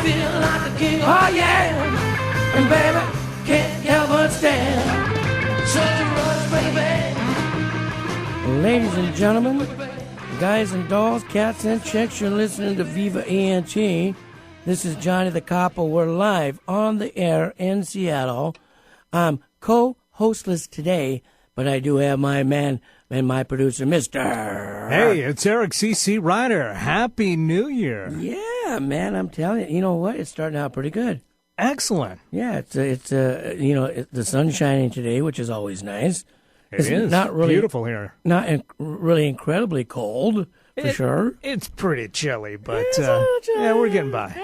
feel like a king, oh yeah. And baby, can't help but stand. Such a rush, baby. Ladies and gentlemen, guys and dolls, cats and chicks, you're listening to Viva ENT. This is Johnny the Copper. We're live on the air in Seattle. I'm co-hostless today, but I do have my man and my producer, Mr. Hey, it's Eric C.C. Ryder. Happy New Year. Yeah, man, I'm telling you. You know what? It's starting out pretty good. Excellent. Yeah, it's the sun's shining today, which is always nice. It's not really beautiful here. Not really incredibly cold, for sure. It's pretty chilly, but It's yeah, we're getting by.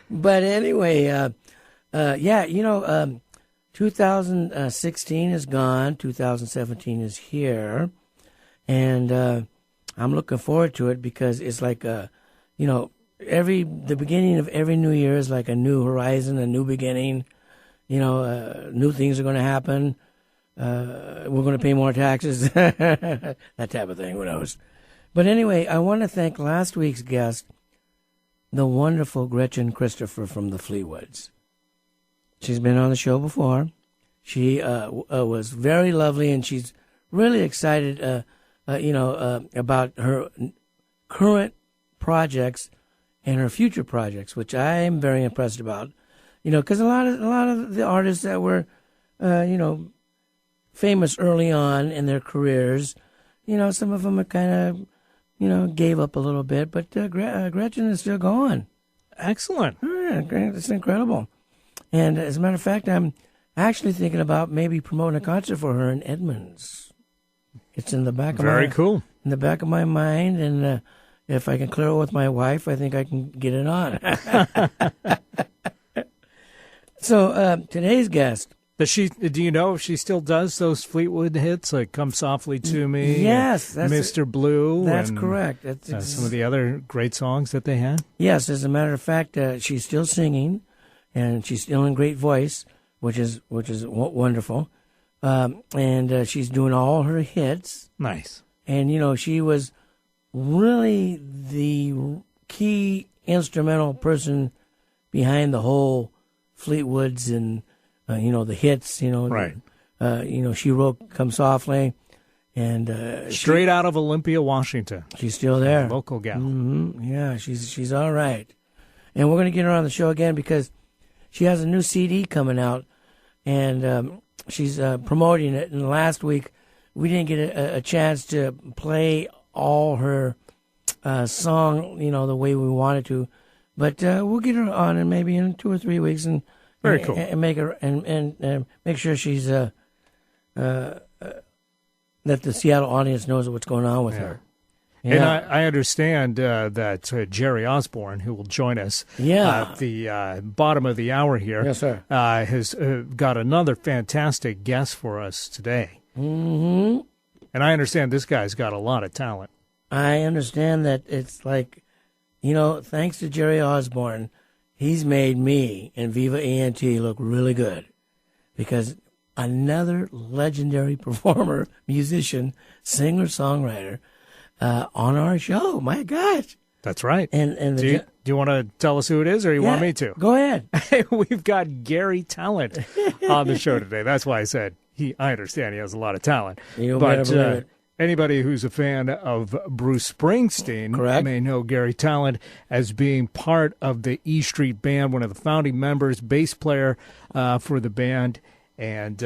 But anyway, 2016 is gone. 2017 is here, and I'm looking forward to it because it's like the beginning of every new year is like a new horizon, a new beginning. New things are going to happen. We're going to pay more taxes, that type of thing. Who knows? But anyway, I want to thank last week's guest, the wonderful Gretchen Christopher from the Fleetwoods. She's been on the show before. She was very lovely, and she's really excited, about her current projects and her future projects, which I am very impressed about. Because a lot of the artists that were, famous early on in their careers, some of them are kind of, gave up a little bit, but Gretchen is still going. Excellent. Yeah, it's incredible. And as a matter of fact, I'm actually thinking about maybe promoting a concert for her in Edmonds. It's in the back of cool. In the back of my mind, and if I can clear it with my wife, I think I can get it on. So today's guest. Do you know if she still does those Fleetwood hits like "Come Softly to Me"? Yes, Mr. Blue. That's correct. Some of the other great songs that they had. Yes, as a matter of fact, she's still singing, and she's still in great voice, which is wonderful. And she's doing all her hits. Nice. And she was really the key instrumental person behind the whole Fleetwoods and the hits. Right. She wrote "Come Softly," and straight out of Olympia, Washington. She's still there. Local gal. Mm-hmm. Yeah, she's all right. And we're going to get her on the show again because she has a new CD coming out, and she's promoting it. And last week we didn't get a chance to play all her song, the way we wanted to. But we'll get her on, and maybe in 2 or 3 weeks, and very cool, and make her and make sure she's that the Seattle audience knows what's going on with her. Yeah. And I understand that Jerry Osborne, who will join us at the bottom of the hour here, yes, sir, has got another fantastic guest for us today. Mm-hmm. And I understand this guy's got a lot of talent. I understand that it's like, thanks to Jerry Osborne, he's made me and Viva ENT look really good because another legendary performer, musician, singer, songwriter on our show. My gosh. That's right. And do you want to tell us who it is, or you want me to? Go ahead. We've got Garry Tallent on the show today. That's why I said I understand he has a lot of talent. But anybody who's a fan of Bruce Springsteen may know Garry Tallent as being part of the E Street Band, one of the founding members, bass player for the band, and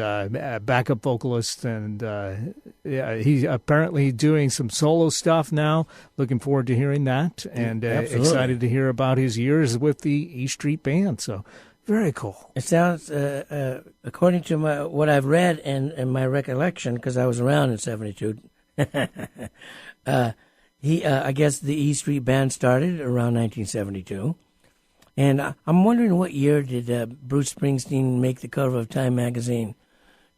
backup vocalist. And he's apparently doing some solo stuff now. Looking forward to hearing that, and excited to hear about his years with the E Street Band. So very cool. It sounds, according to what I've read and my recollection, because I was around in '72. I guess the E Street Band started around 1972, and I'm wondering what year did Bruce Springsteen make the cover of Time magazine?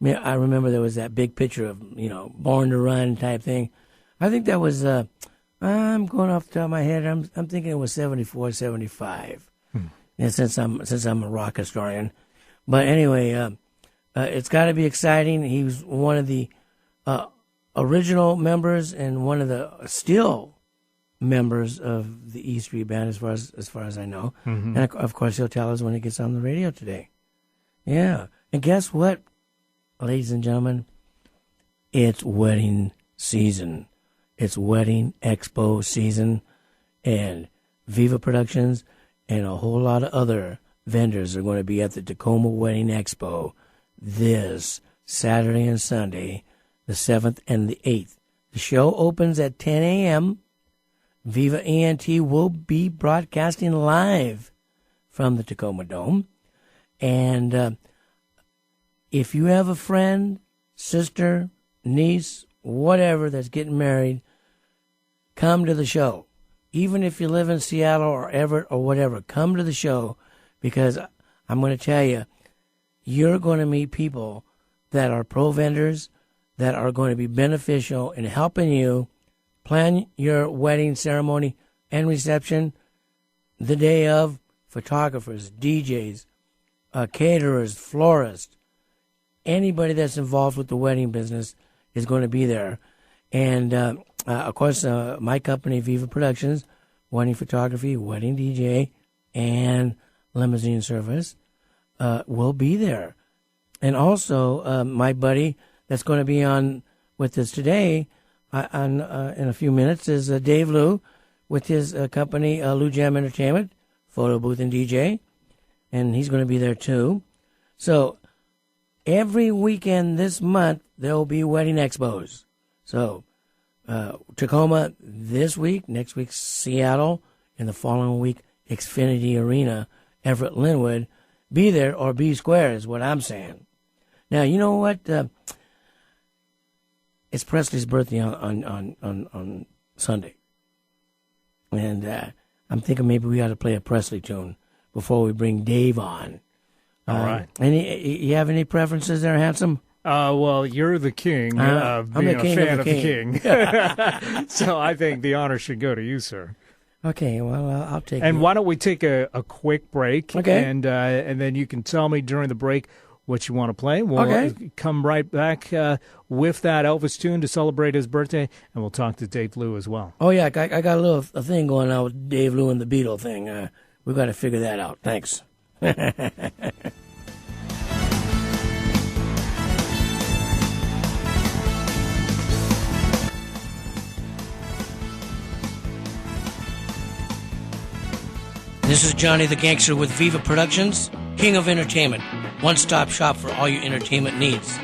I remember there was that big picture of Born to Run type thing. I think that was I'm going off the top of my head. I'm thinking it was 74, 75. And since I'm a rock historian, but anyway, it's got to be exciting. He was one of the original members and one of the still members of the E Street Band, as far as I know. Mm-hmm. And of course, he'll tell us when he gets on the radio today. Yeah, and guess what, ladies and gentlemen? It's wedding season. It's wedding expo season, and Viva Productions and a whole lot of other vendors are going to be at the Tacoma Wedding Expo this Saturday and Sunday, the 7th and the 8th. The show opens at 10 a.m. Viva ENT will be broadcasting live from the Tacoma Dome. And if you have a friend, sister, niece, whatever that's getting married, come to the show. Even if you live in Seattle or Everett or whatever, come to the show, because I'm going to tell you, you're going to meet people that are pro vendors that are going to be beneficial in helping you plan your wedding ceremony and reception the day of. Photographers, DJs, caterers, florists, anybody that's involved with the wedding business is going to be there. And, of course, my company, Viva Productions, wedding photography, wedding DJ, and limousine service will be there. And also, my buddy that's going to be on with us today in a few minutes is Dave Liu with his company, Liu Jam Entertainment, photo booth and DJ. And he's going to be there, too. So every weekend this month, there will be wedding expos. So Tacoma this week, next week Seattle, and the following week Xfinity Arena, Everett Linwood. Be there or be square is what I'm saying. Now, you know what? It's Presley's birthday on Sunday. And I'm thinking maybe we ought to play a Presley tune before we bring Dave on. All right. You have any preferences there, handsome? Well, you're the king of being a fan of the king. So I think the honor should go to you, sir. Okay, well, I'll take it. And why don't we take a quick break? Okay. And then you can tell me during the break what you want to play. We'll come right back with that Elvis tune to celebrate his birthday, and we'll talk to Dave Liu as well. Oh, yeah, I got a thing going on with Dave Liu and the Beatle thing. We've got to figure that out. Thanks. This is Johnny the Gangster with Viva Productions, King of Entertainment, one-stop shop for all your entertainment needs.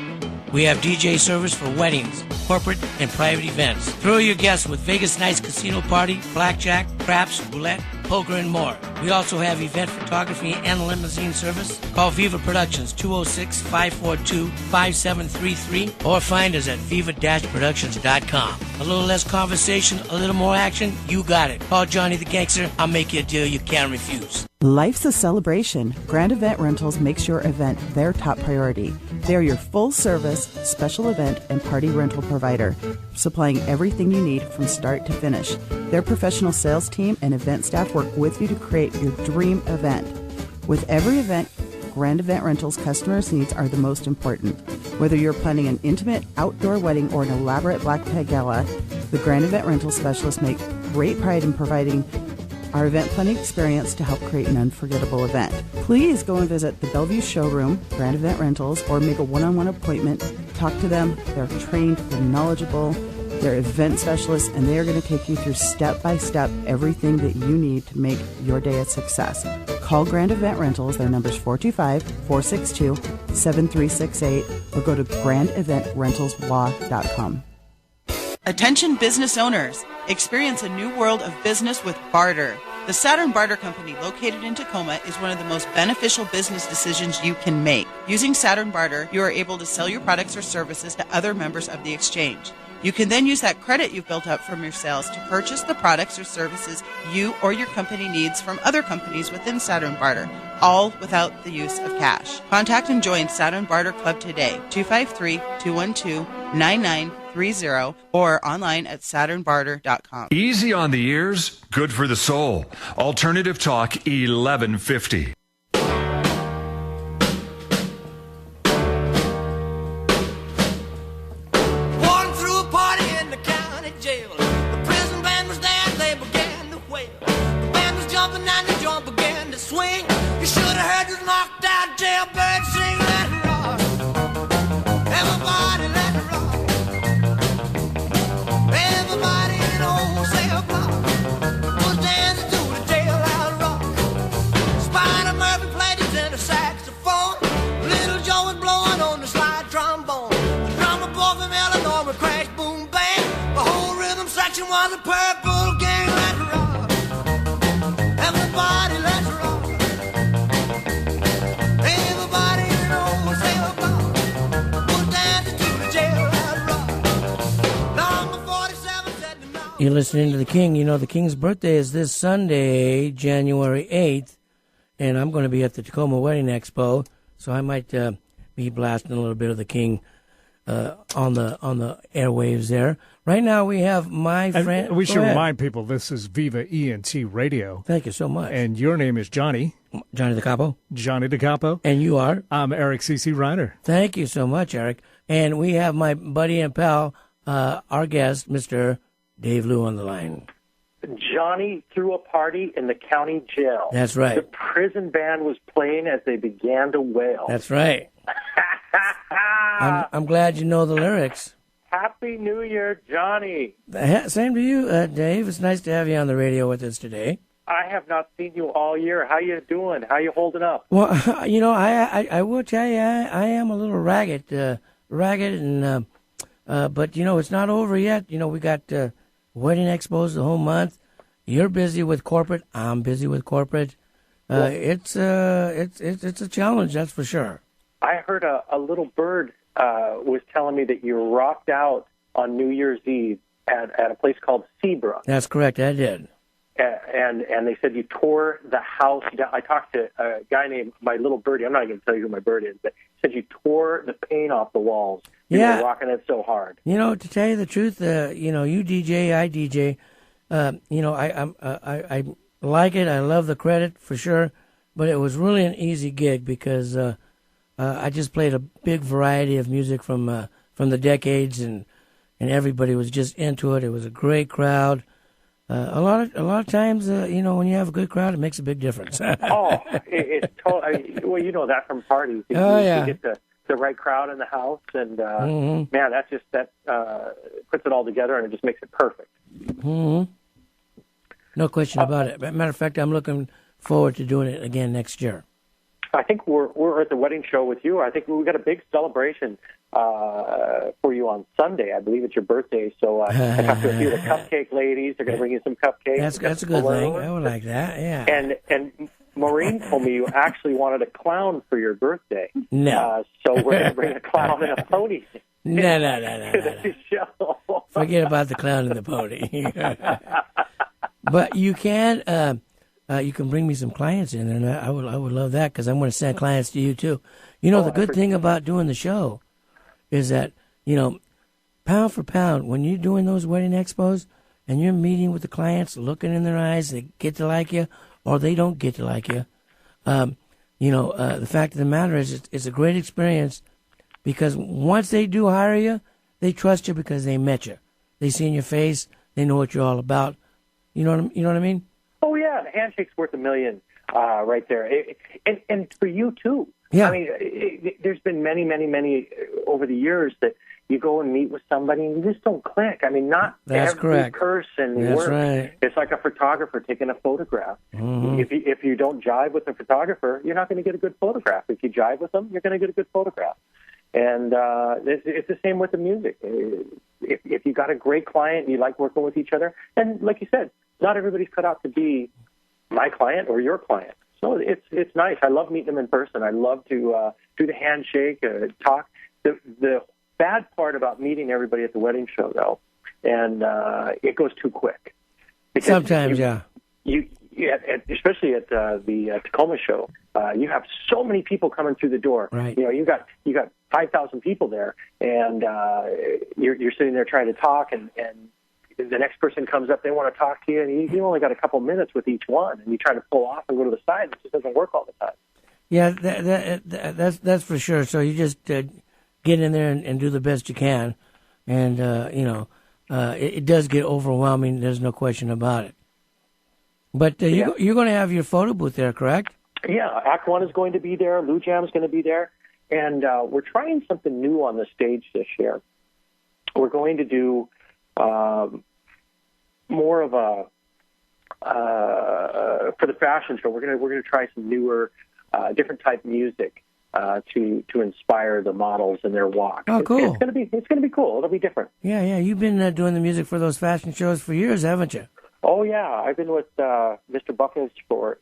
We have DJ service for weddings, corporate, and private events. Thrill your guests with Vegas Nights Casino Party, blackjack, craps, roulette, poker, and more. We also have event photography and limousine service. Call Viva Productions 206-542-5733 or find us at viva-productions.com. A little less conversation, a little more action, you got it. Call Johnny the Gangster. I'll make you a deal you can't refuse. Life's a celebration. Grand Event Rentals makes your event their top priority. They are your full-service, special event, and party rental provider, supplying everything you need from start to finish. Their professional sales team and event staff work with you to create your dream event. With every event, Grand Event Rentals customers' needs are the most important. Whether you're planning an intimate outdoor wedding or an elaborate black tie gala, the Grand Event Rentals specialists make great pride in providing our event planning experience to help create an unforgettable event. Please go and visit the Bellevue showroom, Grand Event Rentals, or make a one-on-one appointment. Talk to them. They're trained, they're knowledgeable, they're event specialists, and they are going to take you through step-by-step everything that you need to make your day a success. Call Grand Event Rentals. Their number is 425-462-7368, or go to grandeventrentalslaw.com. Attention business owners. Experience a new world of business with barter. The Saturn Barter Company, located in Tacoma, is one of the most beneficial business decisions you can make. Using Saturn Barter, you are able to sell your products or services to other members of the exchange. You can then use that credit you've built up from your sales to purchase the products or services you or your company needs from other companies within Saturn Barter, all without the use of cash. Contact and join Saturn Barter Club today, 253-212-9930, or online at SaturnBarter.com. Easy on the ears, good for the soul. Alternative Talk 1150. Walking through a party in the county jail. The prison band was there, they began jumping and the joint began to swing. You should have heard this knocked out jailbird sing. Let it rock. Everybody let it rock. Everybody in the wholesale block was dancing to the jailhouse rock. Spider Murphy played his tenor saxophone. Little Joe was blowing on the slide trombone. The drummer boy from Illinois would crash, boom, bang. The whole rhythm section was a purple gang. Let it rock. Everybody let's rock. Everybody in the wholesale block was dancing to the jailhouse rock. Number 47 said to no. You're listening to the King. You know, the King's birthday is this Sunday, January 8th, and I'm going to be at the Tacoma Wedding Expo, so I might be blasting a little bit of the King on the airwaves there. Right now we have my friend. And we should remind people this is Viva ENT Radio. Thank you so much. And your name is Johnny. Johnny the Capo. Johnny the Capo. And you are? I'm Eric C.C. Reiner. Thank you so much, Eric. And we have my buddy and pal, our guest, Mr. Dave Liu, on the line. Johnny threw a party in the county jail. That's right. The prison band was playing as they began to wail. That's right. I'm glad you know the lyrics. Happy New Year, Johnny. Same to you, Dave. It's nice to have you on the radio with us today. I have not seen you all year. How you doing? How you holding up? Well, you know, I will tell you, I am a little ragged, and but you know, it's not over yet. You know, we got wedding expos the whole month. You're busy with corporate. I'm busy with corporate. It's a challenge, that's for sure. I heard a little bird was telling me that you rocked out on New Year's Eve at a place called Seabrook. That's correct, I did. And they said you tore the house down. I talked to a guy named My Little Birdie. I'm not going to tell you who my bird is, but he said you tore the paint off the walls. You were rocking it so hard. You know, to tell you the truth, you know, you DJ, I DJ. You know, I like it. I love the credit for sure, but it was really an easy gig because I just played a big variety of music from the decades, and everybody was just into it. It was a great crowd. A lot of times, you know, when you have a good crowd, it makes a big difference. It's totally. Well, you know that from parties. You get the right crowd in the house, and man, that puts it all together, and it just makes it perfect. Mm-hmm. No question about it. Matter of fact, I'm looking forward to doing it again next year. I think we're at the wedding show with you. I think we got a big celebration for you on Sunday. I believe it's your birthday, so I talked to a few of the cupcake ladies. They're going to bring you some cupcakes. That's a good thing. I would like that. Yeah. And Maureen told me you actually wanted a clown for your birthday. No. So we're going to bring a clown and a pony. No. To the show. Forget about the clown and the pony. But you can bring me some clients in, and I would love that because I'm going to send clients to you too. You know, the good thing about doing the show is that, you know, pound for pound, when you're doing those wedding expos and you're meeting with the clients, looking in their eyes, they get to like you or they don't get to like you. You know, the fact of the matter is it's a great experience because once they do hire you, they trust you because they met you. They see in your face, they know what you're all about. You know what I mean? Oh, yeah, the handshake's worth $1 million right there. And for you, too. Yeah. I mean, there's been many over the years that you go and meet with somebody and you just don't click. I mean, not That's every correct. person That's works. right. It's like a photographer taking a photograph. Mm-hmm. If you don't jive with the photographer, you're not going to get a good photograph. If you jive with them, you're going to get a good photograph. And it's the same with the music. If you got a great client and you like working with each other, and like you said, not everybody's cut out to be my client or your client. So it's nice. I love meeting them in person. I love to do the handshake, talk. The bad part about meeting everybody at the wedding show, though, and it goes too quick. Because sometimes, especially at the Tacoma show, you have so many people coming through the door. Right. You know, you got 5,000 people there, and you're sitting there trying to talk, and the next person comes up, they want to talk to you, and you only got a couple minutes with each one, and you try to pull off and go to the side. It just doesn't work all the time. Yeah, that's for sure. So you just get in there and do the best you can, and you know, it does get overwhelming. There's no question about it. But you're going to have your photo booth there, correct? Yeah, Act One is going to be there. Lou Jam is going to be there. And we're trying something new on the stage this year. We're going to do more of a for the fashion show. We're going to try some newer, different type music to inspire the models in their walk. Oh, cool! It's going to be cool. It'll be different. Yeah. You've been doing the music for those fashion shows for years, haven't you? Oh yeah, I've been with Mr. Buckles for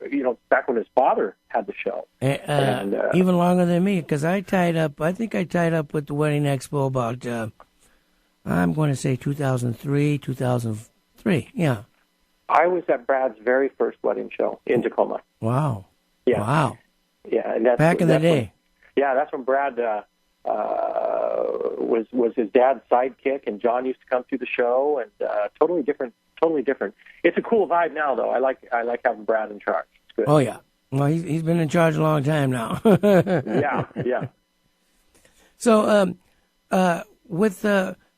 back when his father had the show, and even longer than me, because I think I tied up with the Wedding Expo about I'm going to say 2003, 2003. Yeah. I was at Brad's very first wedding show in Tacoma. Wow. Yeah. Wow. Yeah, and that's back in the day. That's when Brad was his dad's sidekick, and John used to come through the show, and totally different. It's a cool vibe now, though. I like having Brad in charge. It's good. Oh yeah. Well, he's been in charge a long time now. Yeah. So, with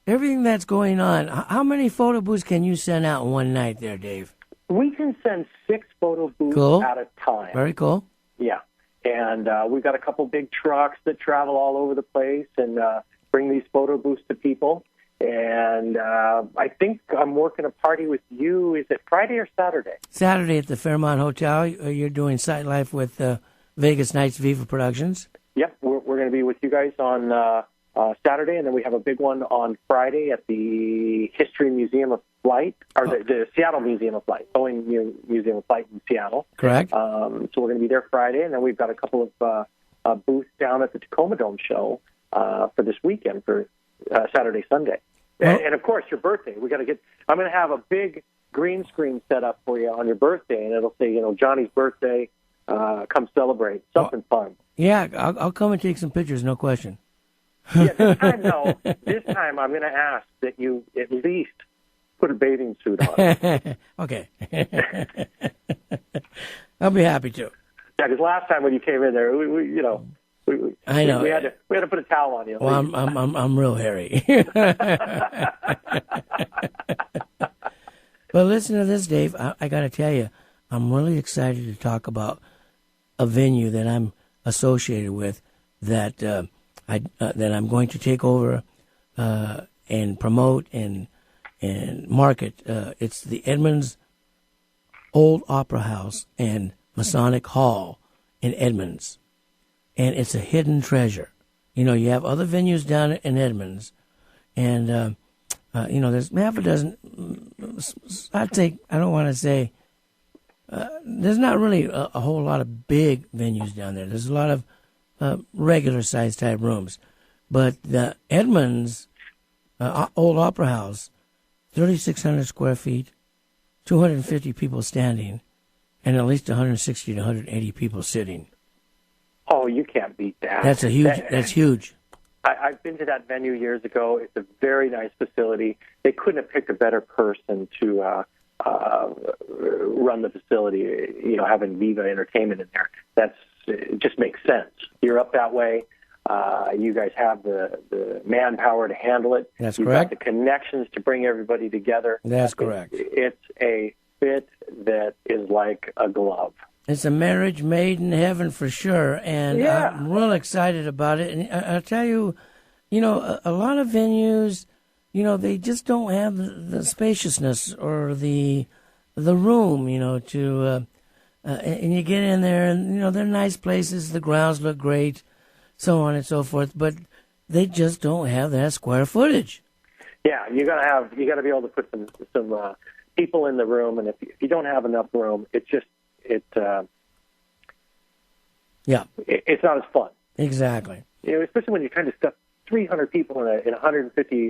everything that's going on, how many photo booths can you send out in one night there, Dave? We can send 6 photo booths at a time. Very cool. Yeah. And we've got a couple big trucks that travel all over the place and bring these photo booths to people. And I think I'm working a party with you. Is it Friday or Saturday? Saturday at the Fairmont Hotel. You're doing Sight Life with Vegas Nights Viva Productions. Yep, we're going to be with you guys on Saturday, and then we have a big one on Friday at the History Museum of Flight, or the Seattle Museum of Flight, Boeing Museum of Flight in Seattle. Correct. So we're going to be there Friday, and then we've got a couple of booths down at the Tacoma Dome show for this weekend for Saturday, Sunday. Well, and of course, your birthday. I'm going to have a big green screen set up for you on your birthday, and it'll say, Johnny's birthday. Come celebrate something fun. Yeah, I'll come and take some pictures, no question. Yeah, this time I'm going to ask that you at least put a bathing suit on. Okay. I'll be happy to. Yeah, because last time when you came in there, I know we had to put a towel on you. Well, I'm real hairy. But listen to this, Dave. I got to tell you, I'm really excited to talk about a venue that I'm associated with that that I'm going to take over and promote and market. It's the Edmonds Old Opera House and Masonic Hall in Edmonds, and it's a hidden treasure. You have other venues down in Edmonds, and there's half a dozen. I don't want to say. There's not really a whole lot of big venues down there. There's a lot of regular size type rooms, but the Edmonds Old Opera House, 3,600 square feet, 250 people standing, and at least 160 to 180 people sitting. Oh, you can't beat that. That's huge. I've been to that venue years ago. It's a very nice facility. They couldn't have picked a better person to run the facility. Having Viva Entertainment in there, it just makes sense. You're up that way. You guys have the manpower to handle it. That's You've correct. got the connections to bring everybody together. That's correct. It's a fit that is like a glove. It's a marriage made in heaven for sure, and I'm real excited about it. And I'll tell you, a lot of venues, they just don't have the spaciousness or the room, to and you get in there, and they're nice places, the grounds look great, so on and so forth, but they just don't have that square footage. Yeah, you got to be able to put some people in the room, and if you don't have enough room, it's not as fun. Exactly. Especially when you're trying to stuff 300 people in a 150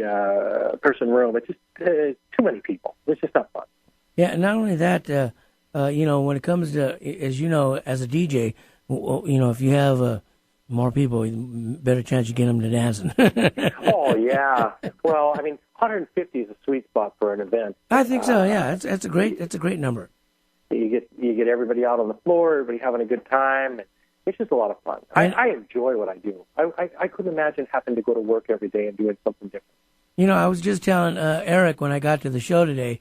person room. It's just too many people. It's just not fun. Yeah, and not only that, when it comes to, as you know, as a DJ, if you have more people, better chance you get them to dancing. Oh yeah. Well, 150 is a sweet spot for an event. I think so. Yeah, that's a great number. You get everybody out on the floor, everybody having a good time. It's just a lot of fun. I enjoy what I do. I couldn't imagine having to go to work every day and doing something different. I was just telling Eric when I got to the show today,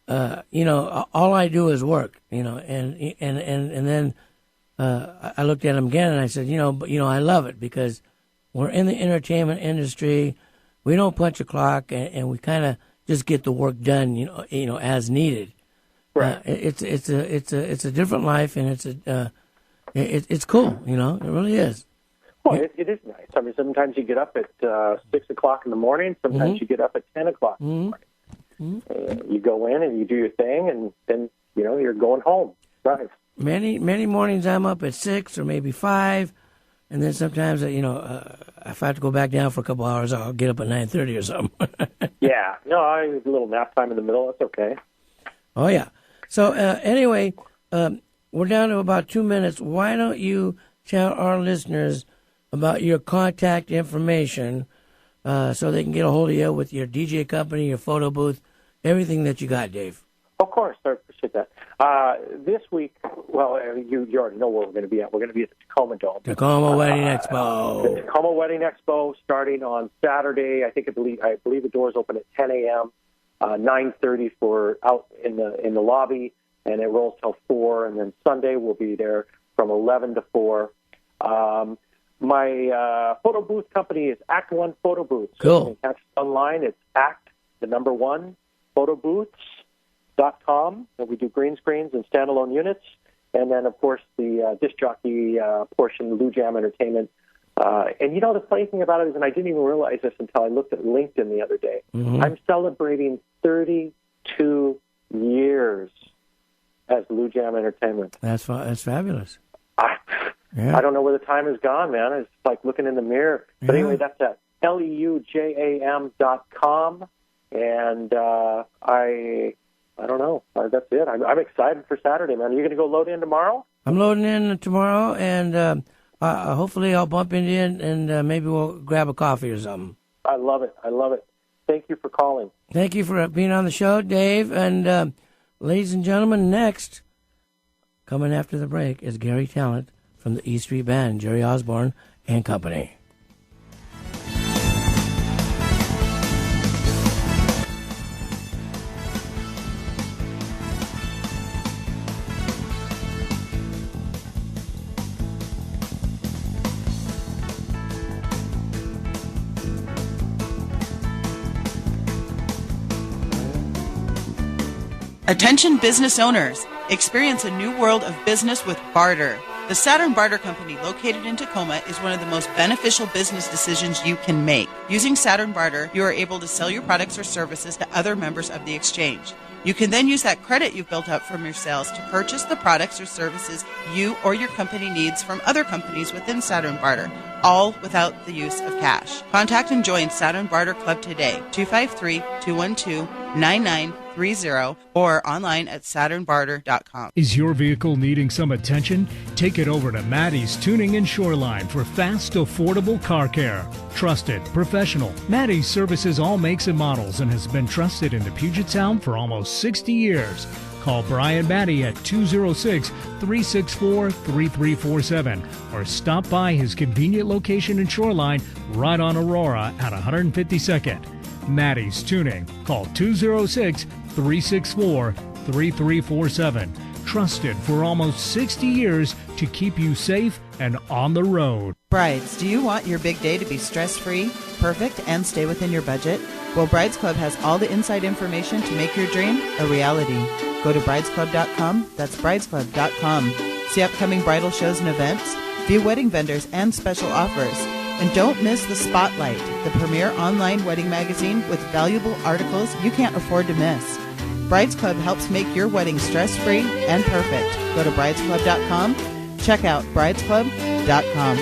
all I do is work, and then I looked at him again and I said, I love it because we're in the entertainment industry. We don't punch a clock, and we kind of just get the work done, as needed. Right. It's a different life, and it's cool, it really is. Well, it is nice. I mean, sometimes you get up at 6 o'clock in the morning. Sometimes you get up at 10 o'clock in the morning. You go in and you do your thing, and then you're going home. Right. Many mornings I'm up at 6 or maybe 5, and then sometimes if I have to go back down for a couple hours, I'll get up at 9:30 or something. Yeah, no, I have a little nap time in the middle. That's okay. Oh yeah. So anyway, we're down to about 2 minutes. Why don't you tell our listeners about your contact information so they can get a hold of you with your DJ company, your photo booth, everything that you got, Dave? Of course, I appreciate that. This week, well, you already know where we're going to be at. We're going to be at the Tacoma Dome. Tacoma Wedding Expo. The Tacoma Wedding Expo starting on Saturday. I believe the doors open at 10 a.m. 9:30 for out in the lobby, and it rolls till 4. And then Sunday we'll be there from 11 to 4. My photo booth company is Act One Photo Booths. Cool. So you can catch it online. It's Act1 photobooths.com, and we do green screens and standalone units. And then, of course, the disc jockey portion, Lou Jam Entertainment. And the funny thing about it is, and I didn't even realize this until I looked at LinkedIn the other day, I'm celebrating 32 years as Lou Jam Entertainment. That's fabulous. I don't know where the time has gone, man. It's like looking in the mirror. But anyway, that's at leujam.com. And I don't know. That's it. I'm excited for Saturday, man. Are you going to go load in tomorrow? I'm loading in tomorrow, and hopefully I'll bump into you, and maybe we'll grab a coffee or something. I love it. Thank you for calling. Thank you for being on the show, Dave. And ladies and gentlemen, next, coming after the break, is Garry Tallent from the E Street Band, Jerry Osborne and Company. Attention business owners. Experience a new world of business with barter. The Saturn Barter Company, located in Tacoma, is one of the most beneficial business decisions you can make. Using Saturn Barter, you are able to sell your products or services to other members of the exchange. You can then use that credit you've built up from your sales to purchase the products or services you or your company needs from other companies within Saturn Barter, all without the use of cash. Contact and join Saturn Barter Club today, 253-212-9930, or online at SaturnBarter.com. Is your vehicle needing some attention? Take it over to Maddie's Tuning and Shoreline for fast, affordable car care. Trusted, professional. Maddie's services all makes and models and has been trusted in the Puget Sound for almost 60 years. Call Brian Maddie at 206-364-3347 or stop by his convenient location in Shoreline right on Aurora at 152nd. Maddie's Tuning. Call 206-364-3347. Trusted for almost 60 years to keep you safe and on the road. Brides, do you want your big day to be stress-free, perfect, and stay within your budget? Well, Brides Club has all the inside information to make your dream a reality. Go to bridesclub.com. That's bridesclub.com. See upcoming bridal shows and events, view wedding vendors and special offers. And don't miss The Spotlight, the premier online wedding magazine with valuable articles you can't afford to miss. Brides Club helps make your wedding stress-free and perfect. Go to bridesclub.com. Check out bridesclub.com.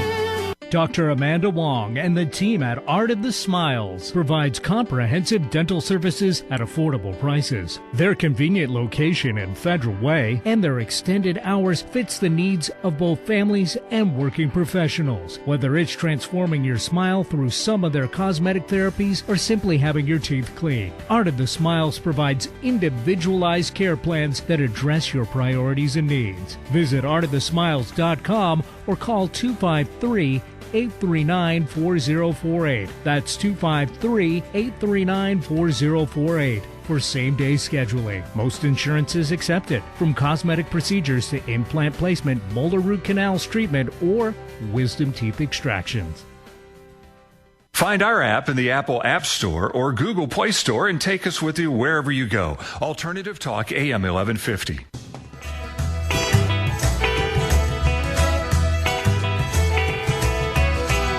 Dr. Amanda Wong and the team at Art of the Smiles provides comprehensive dental services at affordable prices. Their convenient location in Federal Way and their extended hours fits the needs of both families and working professionals. Whether it's transforming your smile through some of their cosmetic therapies or simply having your teeth cleaned, Art of the Smiles provides individualized care plans that address your priorities and needs. Visit artofthesmiles.com or call 253-839-4048. That's 253-839-4048. for same-day scheduling. Most insurance is accepted, from cosmetic procedures to implant placement, molar root canals treatment, or wisdom teeth extractions. Find our app in the Apple App Store or Google Play Store and take us with you wherever you go. Alternative Talk, AM 1150.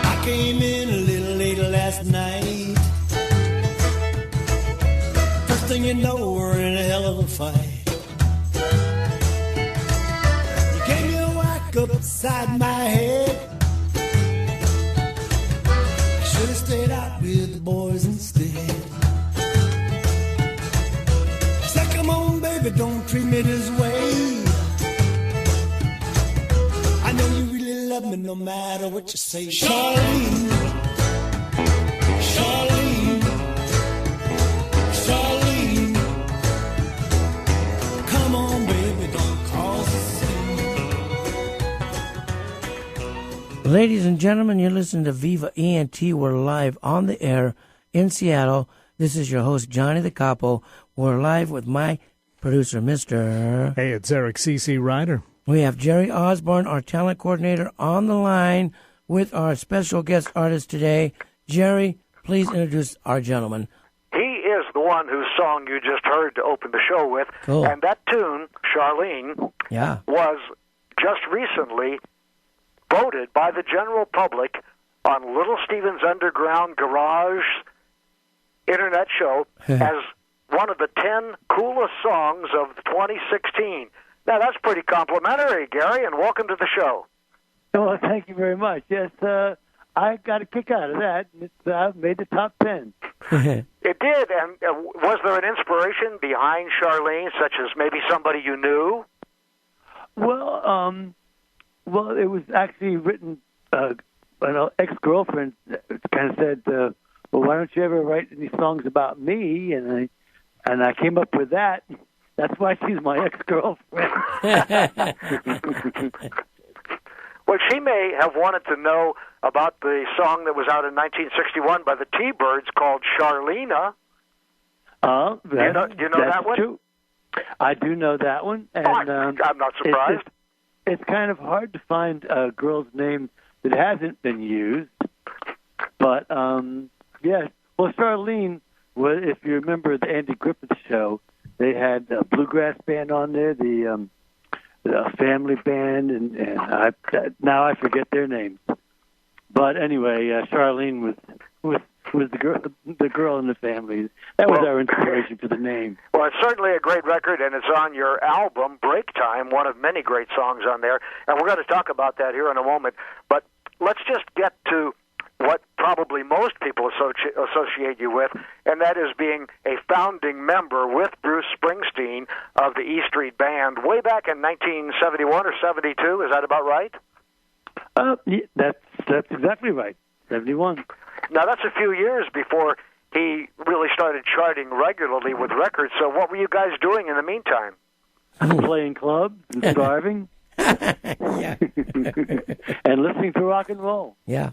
I came in a little later last night. First thing you know, we're in a hell of a fight. You gave me a whack upside my head. Should have stayed out with the boys instead. I said, come on, baby, don't treat me this way. I know you really love me no matter what you say. Charlene, Charlene, Charlene, come on, baby, don't cause a scene. Ladies and gentlemen, you're listening to Viva ENT. We're live on the air in Seattle. This is your host, Johnny the Capo. We're live with my producer, Mr. Hey, it's Eric C.C. Ryder. We have Jerry Osborne, our talent coordinator, on the line with our special guest artist today. Jerry, please introduce our gentleman. He is the one whose song you just heard to open the show with. Cool. And that tune, Charlene, was just recently voted by the general public on Little Steven's Underground Garage internet show as one of the 10 coolest songs of 2016. Now, that's pretty complimentary, Gary, and welcome to the show. Well, thank you very much. Yes, I got a kick out of that. It's made the top 10. It did, and was there an inspiration behind Charlene, such as maybe somebody you knew? Well, it was actually written. An ex-girlfriend kind of said, "Well, why don't you ever write any songs about me?" And I came up with that. That's why she's my ex-girlfriend. Well, she may have wanted to know about the song that was out in 1961 by the T-Birds called Charlena. Do you know that one? True. I do know that one. And, I'm not surprised. It's kind of hard to find a girl's name that hasn't been used. But, yes. Well, Charlene, if you remember the Andy Griffith show, they had a bluegrass band on there, the family band, and now I forget their names. But anyway, Charlene was the girl in the family. That was our inspiration for the name. Well, it's certainly a great record, and it's on your album, Break Time, one of many great songs on there. And we're going to talk about that here in a moment. But let's just get to what probably most people associate you with, and that is being a founding member with Bruce Springsteen of the E Street Band way back in 1971 or 72. Is that about right? Yeah, that's exactly right. 71. Now, that's a few years before he really started charting regularly with records. So what were you guys doing in the meantime? Playing clubs and starving. Yeah. And listening to rock and roll. Yeah.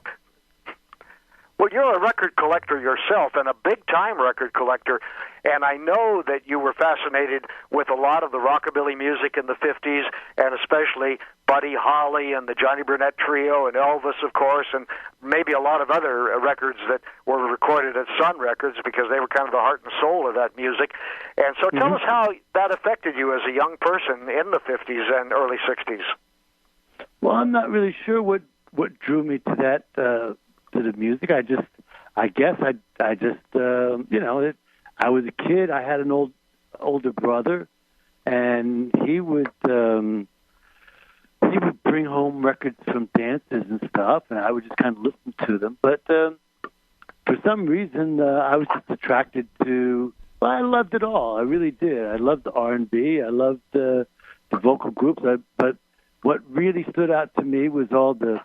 Well, you're a record collector yourself, and a big-time record collector, and I know that you were fascinated with a lot of the rockabilly music in the 50s, and especially Buddy Holly and the Johnny Burnett Trio and Elvis, of course, and maybe a lot of other records that were recorded at Sun Records because they were kind of the heart and soul of that music. And so tell us how that affected you as a young person in the 50s and early 60s. Well, I'm not really sure what drew me to that, to the music. I guess I was a kid. I had an older brother, and he would bring home records from dances and stuff, and I would just kind of listen to them. But for some reason, I was just attracted to. Well, I loved it all. I really did. I loved the R&B. I loved the vocal groups. But what really stood out to me was all the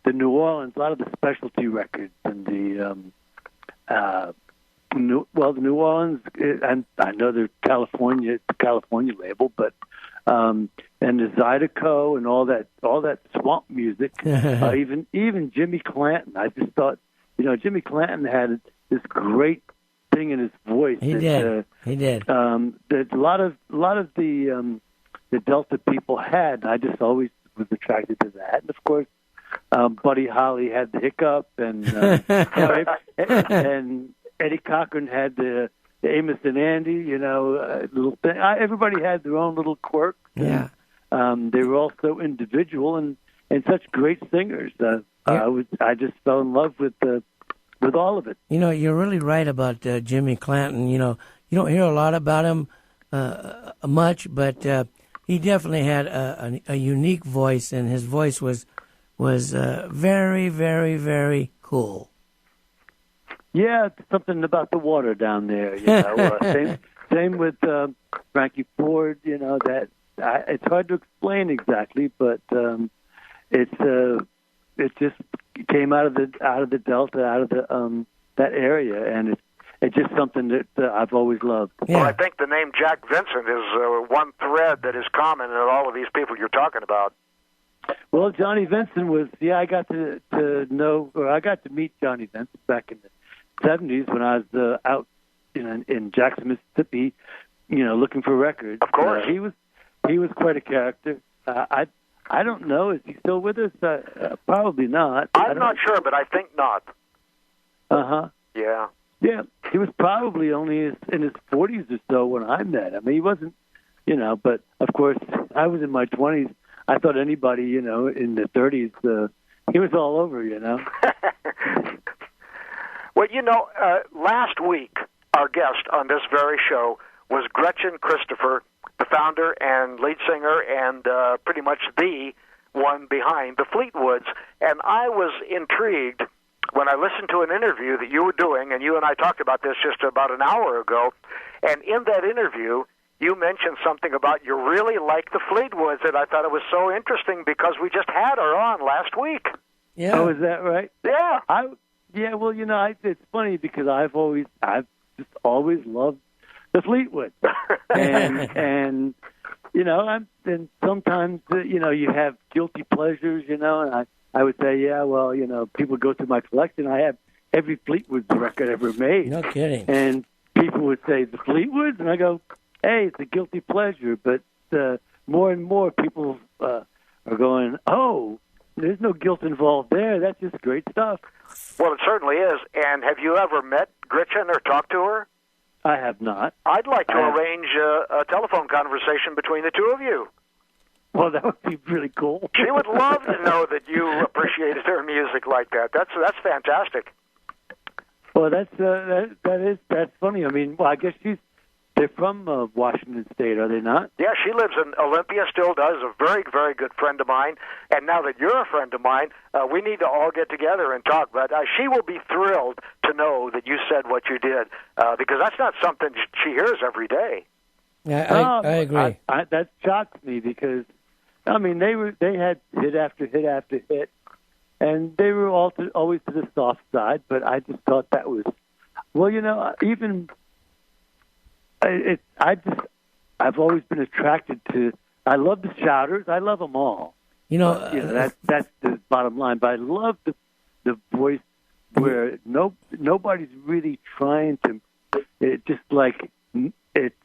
New Orleans, a lot of the specialty records, and the New Orleans, and I know they're California label, but and the Zydeco and all that swamp music, even Jimmy Clanton. I just thought, Jimmy Clanton had this great thing in his voice. He did. He did. That a lot of the Delta people had. I just always was attracted to that. And of course, Buddy Holly had the hiccup, and and Eddie Cochran had the Amos and Andy. Little thing. Everybody had their own little quirks. Yeah. They were all so individual and such great singers. I just fell in love with all of it. You're really right about Jimmy Clanton. You don't hear a lot about him much, but he definitely had a unique voice, and his voice was very, very, very cool. Yeah, something about the water down there. Same with Frankie Ford. That it's hard to explain exactly, but it just came out of the Delta, out of the that area, and it's just something that I've always loved. Yeah. Well, I think the name Jack Vincent is one thread that is common in all of these people you're talking about. Well, Johnny Vincent was, I got to know, or I got to meet Johnny Vincent back in the 70s when I was out in Jackson, Mississippi, looking for records. Of course. He was quite a character. I don't know. Is he still with us? Probably not. I'm not sure, but I think not. Uh-huh. Yeah. Yeah, he was probably only in his 40s or so when I met him. He wasn't, but of course, I was in my 20s. I thought anybody, in the 30s, he was all over, Well, last week, our guest on this very show was Gretchen Christopher, the founder and lead singer and pretty much the one behind the Fleetwoods. And I was intrigued when I listened to an interview that you were doing, and you and I talked about this just about an hour ago, and in that interview, you mentioned something about you really like the Fleetwoods, and I thought it was so interesting because we just had her on last week. Yeah. Oh, is that right? Yeah. Well, it's funny because I've just always loved the Fleetwoods, and and sometimes you have guilty pleasures, and I would say, people go through my collection. I have every Fleetwood record ever made. No kidding. And people would say, the Fleetwoods? And I go, hey, it's a guilty pleasure. But more and more people are going, oh, there's no guilt involved there. That's just great stuff. Well, it certainly is. And have you ever met Gretchen or talked to her? I have not. I'd like to arrange a telephone conversation between the two of you. Well, that would be really cool. She would love to know that you appreciated her music like that. That's fantastic. Well, that's funny. I mean, I guess they're from Washington State, are they not? Yeah, she lives in Olympia, still does, a very, very good friend of mine. And now that you're a friend of mine, we need to all get together and talk. But she will be thrilled to know that you said what you did, because that's not something she hears every day. Yeah, I agree. That shocks me because, I mean, they had hit after hit after hit, and they were always to the soft side. But I just thought that was, even I've always been attracted to. I love the Shouters. I love them all. That's the bottom line. But I love the voice where nobody's really trying to. It just like it's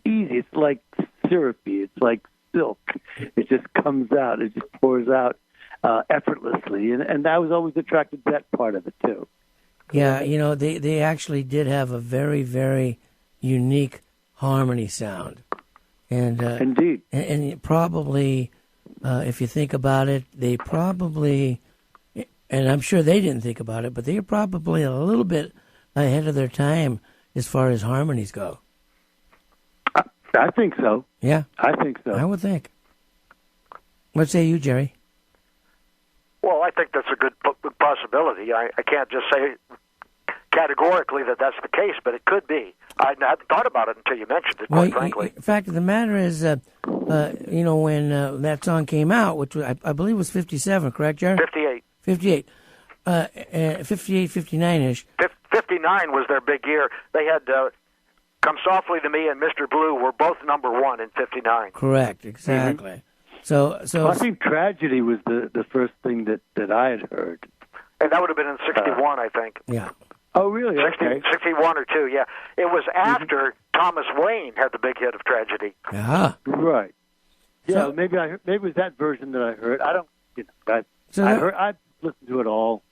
easy. It's like syrupy. It's like silk. It just comes out. It just pours out effortlessly, and I was always attracted to that part of it too. Yeah, they actually did have a very, very unique harmony sound, and indeed, and probably, if you think about it, they probably, and I'm sure they didn't think about it, but they were probably a little bit ahead of their time as far as harmonies go. I think so. Yeah, I think so. I would think. What say you, Jerry? Well, I think that's a good possibility. I can't just say categorically that that's the case, but it could be. I hadn't thought about it until you mentioned it, quite frankly. The fact of the matter is, when that song came out, which I believe was 57, correct, Jerry? 58. 58. 58, 59-ish. 59 was their big year. They had Come Softly to Me and Mr. Blue were both number one in 59. Correct, exactly. Mm-hmm. So I think Tragedy was the first thing that I had heard. And that would have been in 61, I think. Yeah. Oh, really? Okay. 61 or 2, yeah. It was after Thomas Wayne had the big hit of Tragedy. Yeah. Right. Yeah, So- maybe it was that version that I heard. I don't, I listened to it all.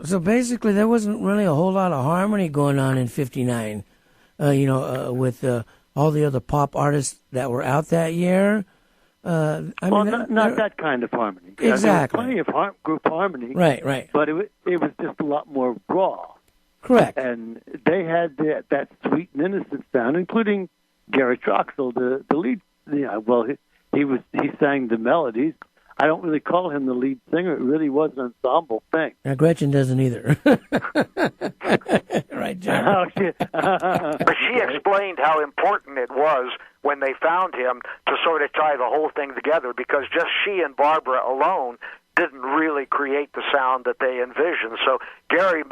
So basically, there wasn't really a whole lot of harmony going on in '59. With all the other pop artists that were out that year. Not that kind of harmony. Exactly. There was plenty of group harmony. Right. But it was just a lot more raw. Correct. And they had that sweet and innocent sound, including Garry Tallent, the lead. Yeah, well, he sang the melodies. I don't really call him the lead singer. It really was an ensemble thing. Now, Gretchen doesn't either. Right, John. But she explained how important it was when they found him to sort of tie the whole thing together, because just she and Barbara alone didn't really create the sound that they envisioned. So Garry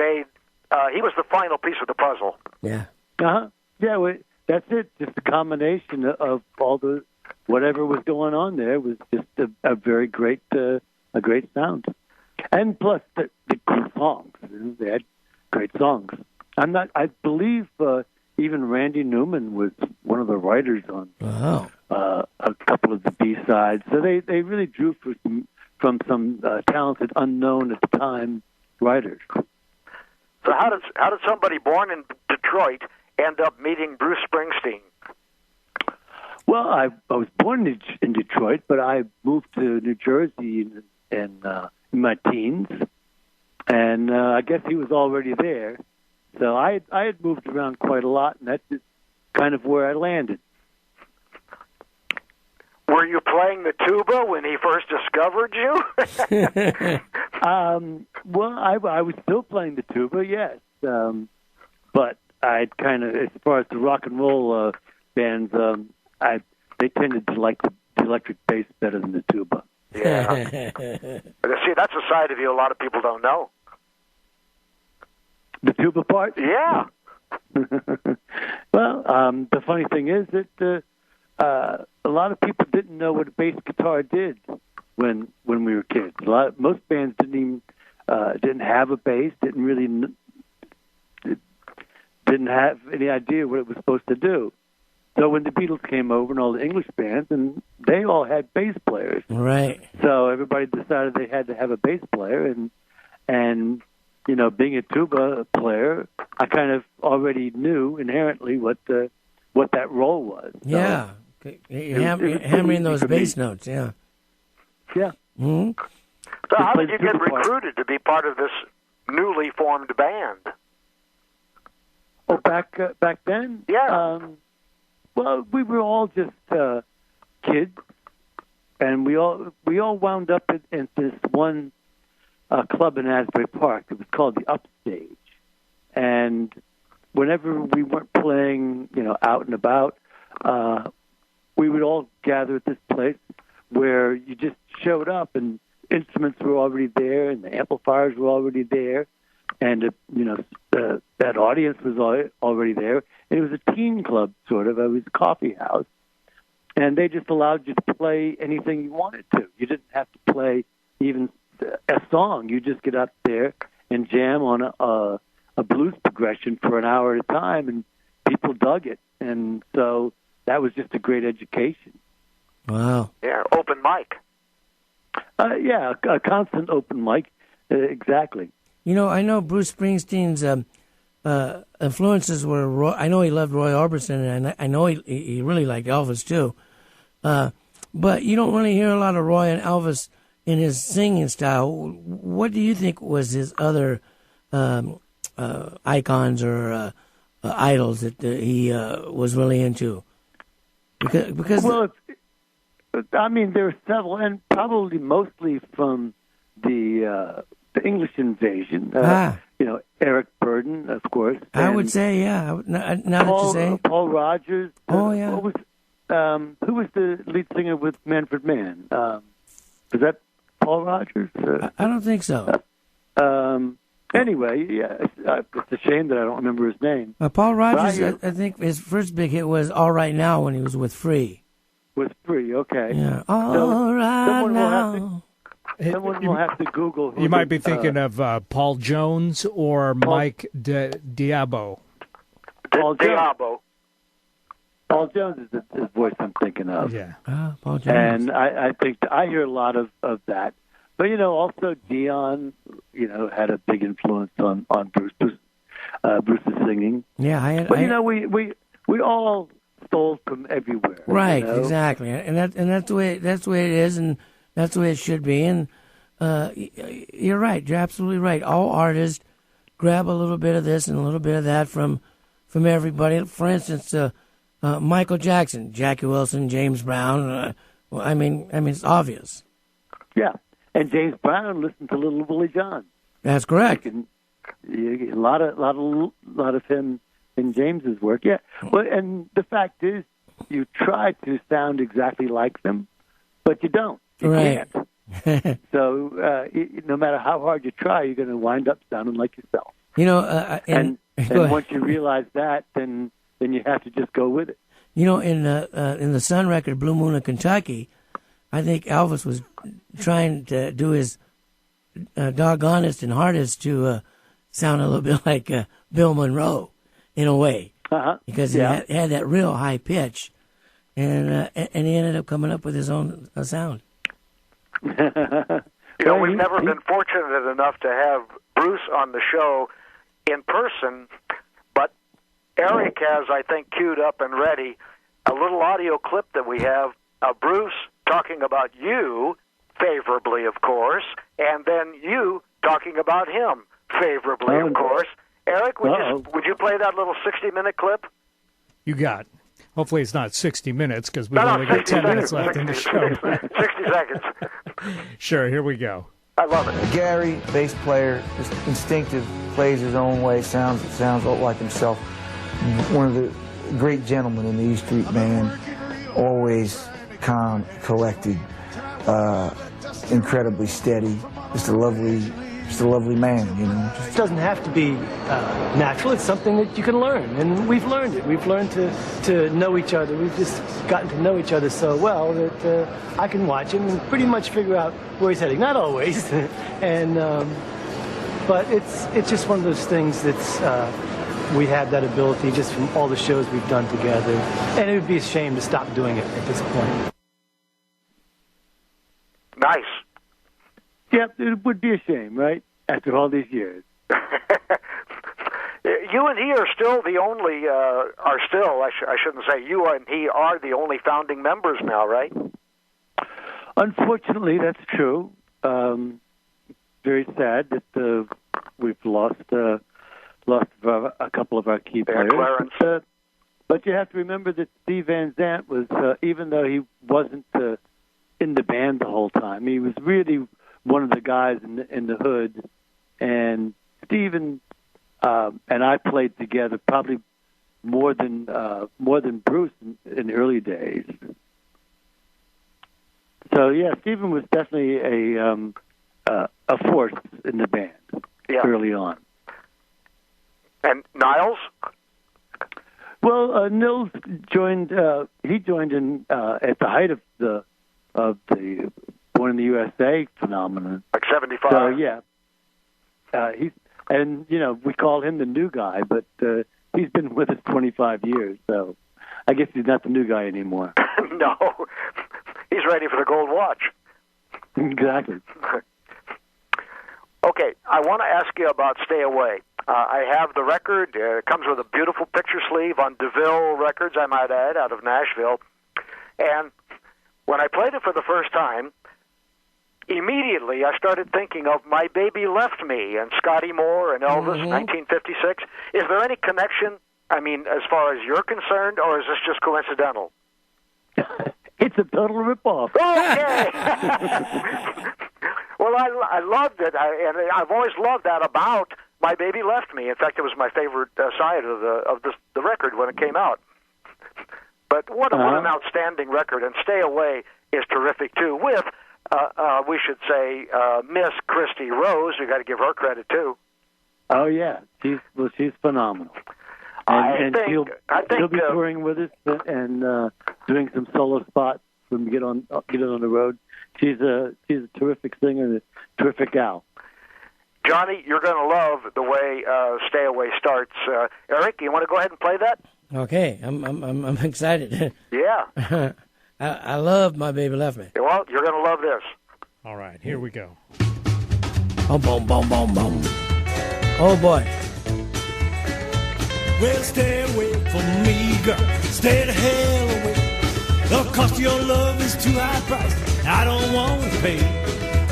he was the final piece of the puzzle. Yeah. Yeah, that's it. Just a combination of all the whatever was going on there was just a very great sound, and plus the good songs. They had great songs. I believe even Randy Newman was one of the writers on a couple of the B-sides. So they really drew from some talented, unknown at the time writers. So how did somebody born in Detroit end up meeting Bruce Springsteen? Well, I was born in Detroit, but I moved to New Jersey in my teens, and I guess he was already there. So I had moved around quite a lot, and that's just kind of where I landed. Were you playing the tuba when he first discovered you? Well, I was still playing the tuba, yes, but I'd kind of, as far as the rock and roll bands, they tended to like the electric bass better than the tuba. Yeah. See, that's a side of you a lot of people don't know. The tuba part? Yeah. Well, the funny thing is that a lot of people didn't know what a bass guitar did when we were kids. Most bands didn't have a bass, didn't have any idea what it was supposed to do. So when the Beatles came over and all the English bands, and they all had bass players. Right. So everybody decided they had to have a bass player, and being a tuba player, I kind of already knew inherently what that role was. So yeah. Hammering those bass notes, yeah. Yeah. Mm-hmm. So how did you get recruited to be part of this newly formed band? Oh, back then? Yeah. Well, we were all just kids, and we all wound up in this one club in Asbury Park. It was called the Upstage, and whenever we weren't playing, out and about, we would all gather at this place where you just showed up, and instruments were already there, and the amplifiers were already there, and that audience was already there. And it was a teen club, sort of. It was a coffee house. And they just allowed you to play anything you wanted to. You didn't have to play even a song. You just get up there and jam on a blues progression for an hour at a time, and people dug it. And so that was just a great education. Wow. Yeah, open mic. Yeah, a constant open mic. Exactly. I know Bruce Springsteen's influences were. I know he loved Roy Orbison, and I know he really liked Elvis too. But you don't really hear a lot of Roy and Elvis in his singing style. What do you think was his other icons or idols that he was really into? Because well, I mean, there are several, and probably mostly from the English invasion. Eric Burdon, of course. I would say, yeah. Now that you say, Paul Rogers. Oh, yeah. Who was the lead singer with Manfred Mann? Was that Paul Rogers? I don't think so. Anyway, yeah, it's a shame that I don't remember his name. Paul Rogers, I think his first big hit was "All Right Now" when he was with Free. With Free, okay. Yeah, All Right Now. Someone will have to Google. You might be thinking of Paul Jones or Mike Diabo. Diabo. Paul Jones is the voice I'm thinking of. Yeah. Paul Jones. And I think I hear a lot of that. But, also Dion, had a big influence on Bruce's singing. Yeah, But, we all stole from everywhere. Right, exactly. And that's the way it is, and that's the way it should be. And you're right. You're absolutely right. All artists grab a little bit of this and a little bit of that from everybody. For instance, Michael Jackson, Jackie Wilson, James Brown. I mean, it's obvious. Yeah, and James Brown listened to Little Willie John. That's correct. A lot of him in James's work. Yeah. Well, and the fact is, you try to sound exactly like them, but you don't. You can't. So no matter how hard you try, you're going to wind up sounding like yourself. And once you realize that, then you have to just go with it. In the Sun record, Blue Moon of Kentucky, I think Elvis was trying to do his doggonest and hardest to sound a little bit like Bill Monroe, in a way, because he had that real high pitch, and he ended up coming up with his own sound. We've never been fortunate enough to have Bruce on the show in person, but Eric has, I think, queued up and ready a little audio clip that we have of Bruce talking about you favorably, of course, and then you talking about him favorably, of course. Eric, would you play that little 60-minute clip? You got. Hopefully it's not 60 minutes because we've only got 10 minutes left in the show. 60 seconds. Sure, here we go. I love it. Garry, bass player, just instinctive, plays his own way, sounds like himself. One of the great gentlemen in the E Street Band, always calm, collected, incredibly steady, just a lovely man, It doesn't have to be natural. It's something that you can learn, and we've learned it. We've learned to know each other. We've just gotten to know each other so well that I can watch him and pretty much figure out where he's heading. Not always, and but it's just one of those things that's we have that ability just from all the shows we've done together, and it would be a shame to stop doing it at this point. Nice. Yep, it would be a shame, right? After all these years. You and he are still the only, I shouldn't say you and he are the only founding members now, right? Unfortunately, that's true. Very sad that we've lost a couple of our key players. But you have to remember that Steve Van Zandt was, even though he wasn't in the band the whole time, he was really one of the guys in the hood, and Steven and I played together probably more than Bruce in the early days. So yeah, Steven was definitely a force in the band early on. And Niles? Well, Nils joined. He joined in at the height of the Born in the USA phenomenon. Like 75. So yeah, we call him the new guy, but he's been with us 25 years. So I guess he's not the new guy anymore. No, he's ready for the gold watch. Exactly. Okay, I want to ask you about Stay Away. I have the record. It comes with a beautiful picture sleeve on DeVille Records, I might add, out of Nashville. And when I played it for the first time, immediately I started thinking of My Baby Left Me and Scotty Moore and Elvis, 1956. Is there any connection, as far as you're concerned, or is this just coincidental? It's a total ripoff. Okay. Well, I loved it, and I've always loved that about My Baby Left Me. In fact, it was my favorite side of the record when it came out. But what an outstanding record, and Stay Away is terrific too. With we should say Miss Christy Rose. We got to give her credit too. Oh yeah, she's phenomenal. And she'll be touring with us and doing some solo spots when we get on the road. She's a terrific singer and a terrific gal. Johnny, you're going to love the way "Stay Away" starts. Eric, you want to go ahead and play that? Okay, I'm excited. Yeah. I love My Baby Left Me. Well, you're going to love this. All right, here we go. Boom, boom, boom, boom, boom. Oh, boy. Well, stay away from me, girl. Stay the hell away. The cost of your love is too high price. I don't want to pay.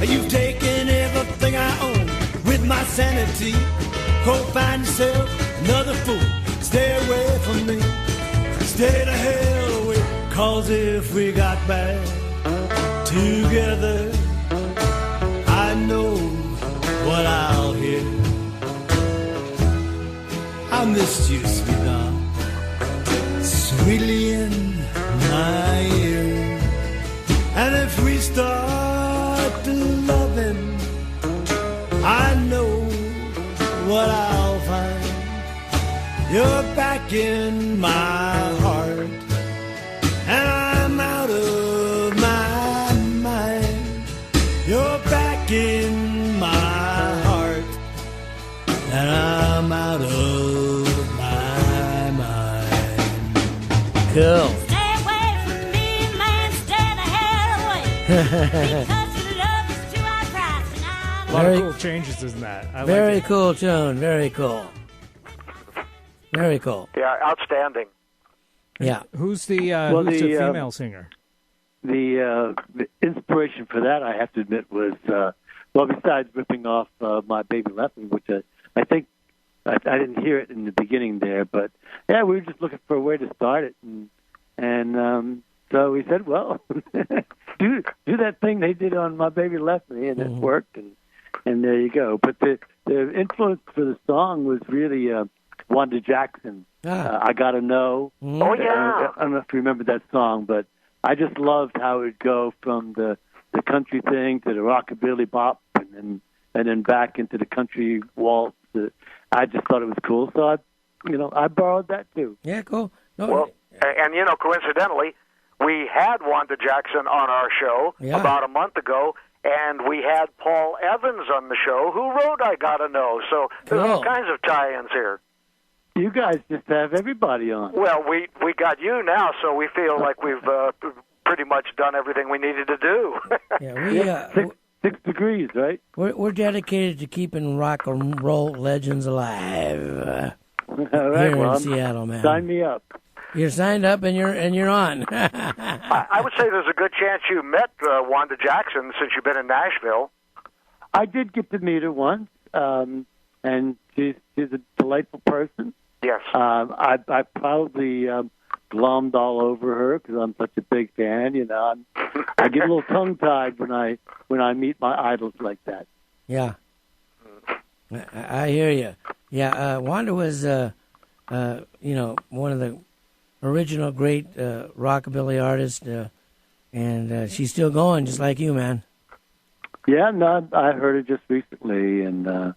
You've taken everything I own with my sanity. Go find yourself another fool. Stay away from me. Stay the hell away. 'Cause if we got back together, I know what I'll hear. I missed you, sweetheart, sweetly in my ear. And if we start loving, I know what I'll find. You're back in my heart, and I'm out of my mind. You're back in my heart, and I'm out of my mind. Cool. Stay away from me, man. Stay the hell away. Because your love is too high price, and I'm A lot of cool changes in that. I Very like it. cool tune. Very cool. Very cool. Yeah, outstanding. Yeah. Who's the female singer? The inspiration for that, I have to admit, was besides ripping off My Baby Left Me, which I think I didn't hear it in the beginning there, but yeah, we were just looking for a way to start it, and so we said, well, do that thing they did on My Baby Left Me, and it worked, and there you go. But the influence for the song was really Wanda Jackson. I Gotta Know. Oh, yeah. I don't know if you remember that song, but I just loved how it would go from the country thing to the rockabilly bop, and then back into the country waltz. I just thought it was cool, so I borrowed that too. Yeah, cool. No, Well, and coincidentally, we had Wanda Jackson on our show about a month ago, and we had Paul Evans on the show who wrote I Gotta Know. So there's all kinds of tie-ins here. You guys just have everybody on. Well, we got you now, so we feel like we've pretty much done everything we needed to do. Yeah, we 6 degrees, right? we're dedicated to keeping rock and roll legends alive All right, here well, in Seattle, man. Sign me up. You're signed up and you're on. I would say there's a good chance you met Wanda Jackson since you've been in Nashville. I did get to meet her once, and she's a delightful person. Yes. I probably glommed all over her because I'm such a big fan. I get a little tongue-tied when I meet my idols like that. Yeah, I hear you. Yeah, Wanda was, one of the original great rockabilly artists, and she's still going, just like you, man. Yeah, no, I heard her just recently, and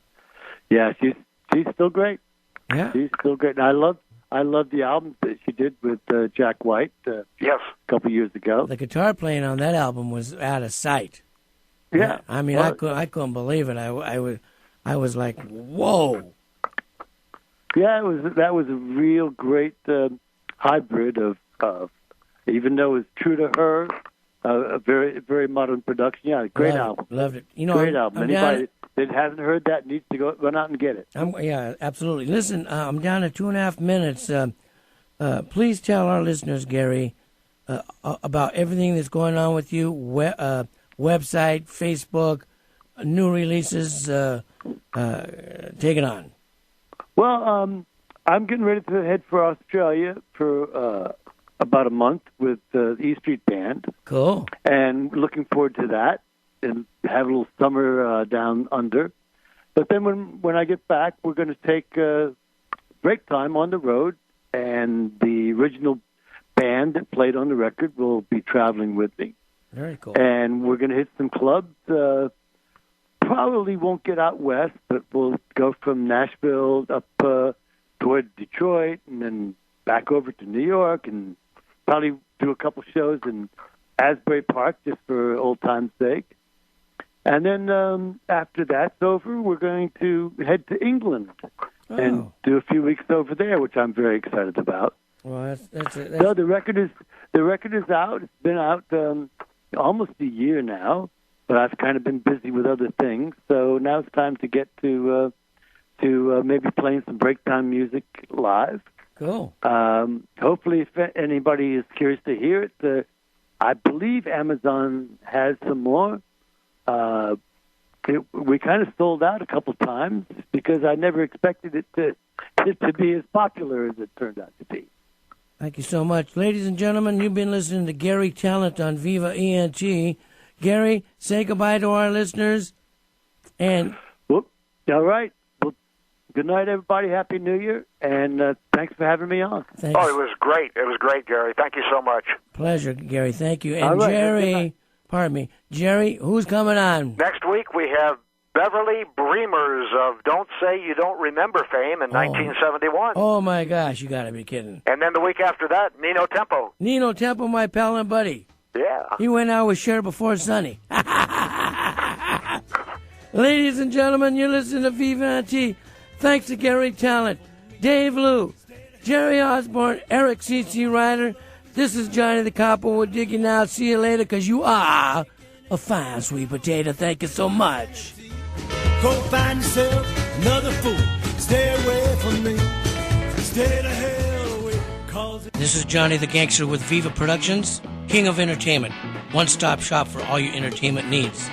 she's still great. Yeah, she's still great. And I love the album that she did with Jack White. Yes, a couple years ago. The guitar playing on that album was out of sight. Yeah, I mean, I couldn't believe it. I was like, whoa. Yeah, that was a real great hybrid of even though it's true to her, a very very modern production. Yeah, great album. Loved it. Great album. Anybody that hasn't heard that needs to run out and get it. Yeah, absolutely. Listen, I'm down to 2.5 minutes. Please tell our listeners, Garry, about everything that's going on with you. Website, Facebook, new releases. Take it on. Well, I'm getting ready to head for Australia for about a month with the E Street Band. Cool. And looking forward to that and have a little summer down under. But then when I get back, we're going to take break time on the road, and the original band that played on the record will be traveling with me. Very cool. And we're going to hit some clubs. Probably won't get out west, but we'll go from Nashville up toward Detroit and then back over to New York, and probably do a couple shows in Asbury Park, just for old time's sake. And then after that's over, we're going to head to England and do a few weeks over there, which I'm very excited about. Well, that's So the record is out. It's been out almost a year now, but I've kind of been busy with other things. So now it's time to get to maybe playing some breakdown music live. Cool. Hopefully, if anybody is curious to hear it, I believe Amazon has some more. We kind of sold out a couple times because I never expected it to be as popular as it turned out to be. Thank you so much. Ladies and gentlemen, you've been listening to Garry Tallent on Viva ENT. Garry, say goodbye to our listeners. And all right. Well, good night, everybody. Happy New Year. And thanks for having me on. Thanks. Oh, it was great. It was great, Garry. Thank you so much. Pleasure, Garry. Thank you. And All right. Jerry, pardon me. Jerry, who's coming on? Next week we have Beverly Breemers of Don't Say You Don't Remember fame in 1971. Oh, my gosh. You got to be kidding. And then the week after that, Nino Tempo. Nino Tempo, my pal and buddy. Yeah. He went out with Cher before Sunny. Ladies and gentlemen, you're listening to Viva ENT. Thanks to Garry Tallent, Dave Lou, Jerry Osborne, Eric C.C. Ryder. This is Johnny the Copper. We'll dig you now. See you later, because you are a fine sweet potato. Thank you so much. Go find yourself another fool. Stay away from me. Stay the hell away. This is Johnny the Gangster with Viva Productions, King of Entertainment. One-stop shop for all your entertainment needs.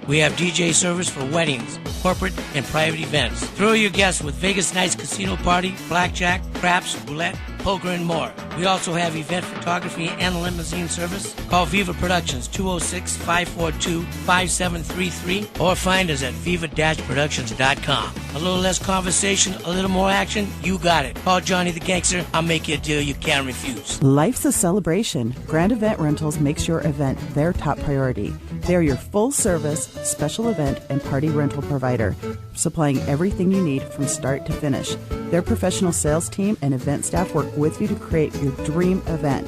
We have DJ service for weddings, corporate, and private events. Thrill your guests with Vegas Nights Casino Party, blackjack, craps, roulette, poker, and more. We also have event photography and limousine service. Call Viva Productions 206-542-5733 or find us at viva-productions.com. A little less conversation, a little more action, you got it. Call Johnny the Gangster. I'll make you a deal you can't refuse. Life's a celebration. Grand Event Rentals makes your event their top priority. They're your full-service, special event, and party rental provider, supplying everything you need from start to finish. Their professional sales team and event staff work with you to create your dream event.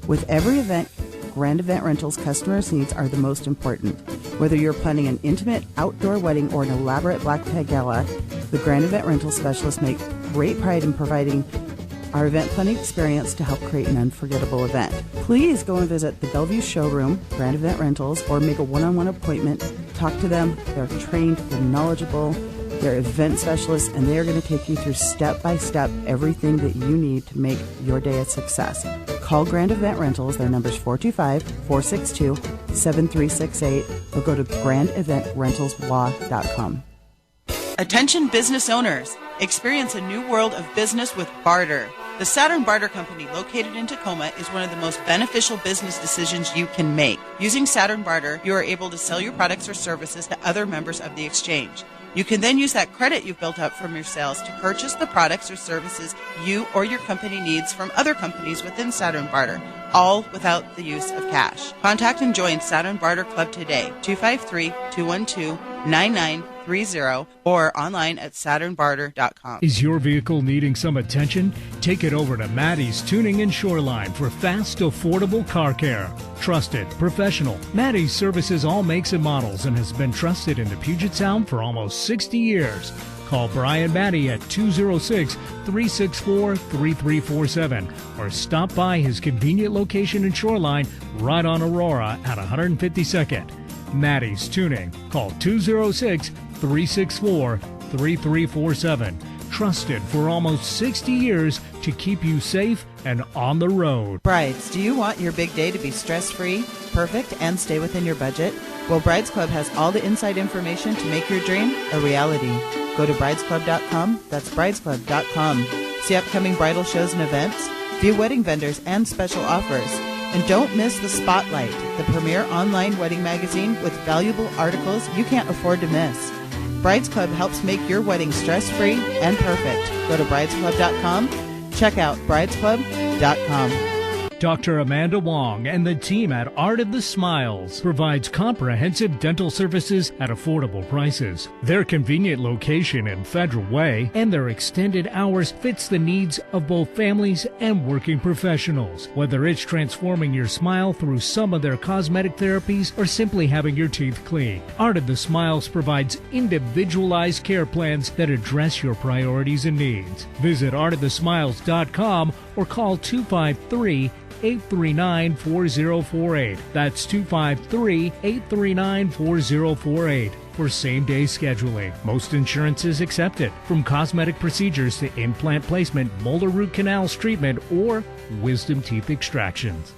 With every event, Grand Event Rentals customers' needs are the most important. Whether you're planning an intimate outdoor wedding or an elaborate black tie gala, the Grand Event Rentals specialists make great pride in providing our event planning experience to help create an unforgettable event. Please go and visit the Bellevue Showroom, Grand Event Rentals, or make a one-on-one appointment. Talk to them. They're trained, they're knowledgeable, they're event specialists, and they are going to take you through step-by-step everything that you need to make your day a success. Call Grand Event Rentals. Their number is 425-462-7368, or go to grandeventrentalslaw.com. Attention business owners. Experience a new world of business with barter. The Saturn Barter Company, located in Tacoma, is one of the most beneficial business decisions you can make. Using Saturn Barter, you are able to sell your products or services to other members of the exchange. You can then use that credit you've built up from your sales to purchase the products or services you or your company needs from other companies within Saturn Barter, all without the use of cash. Contact and join Saturn Barter Club today, 253-212-9930, or online at SaturnBarter.com. Is your vehicle needing some attention? Take it over to Maddie's Tuning and Shoreline for fast, affordable car care. Trusted, professional. Maddie's services all makes and models and has been trusted in the Puget Sound for almost 60 years. Call Brian Maddie at 206-364-3347 or stop by his convenient location in Shoreline right on Aurora at 152nd. Maddie's Tuning. Call 206-364-3347. Trusted for almost 60 years to keep you safe and on the road. Brides, do you want your big day to be stress-free, perfect, and stay within your budget? Well, Brides Club has all the inside information to make your dream a reality. Go to bridesclub.com. That's bridesclub.com. See upcoming bridal shows and events, view wedding vendors and special offers. And don't miss The Spotlight, the premier online wedding magazine with valuable articles you can't afford to miss. Brides Club helps make your wedding stress-free and perfect. Go to bridesclub.com. Check out bridesclub.com. Dr. Amanda Wong and the team at Art of the Smiles provides comprehensive dental services at affordable prices. Their convenient location in Federal Way and their extended hours fits the needs of both families and working professionals. Whether it's transforming your smile through some of their cosmetic therapies or simply having your teeth clean, Art of the Smiles provides individualized care plans that address your priorities and needs. Visit artofthesmiles.com or call 253-839-4048. That's 253-839-4048 for same-day scheduling. Most insurance is accepted, from cosmetic procedures to implant placement, molar root canals treatment, or wisdom teeth extractions.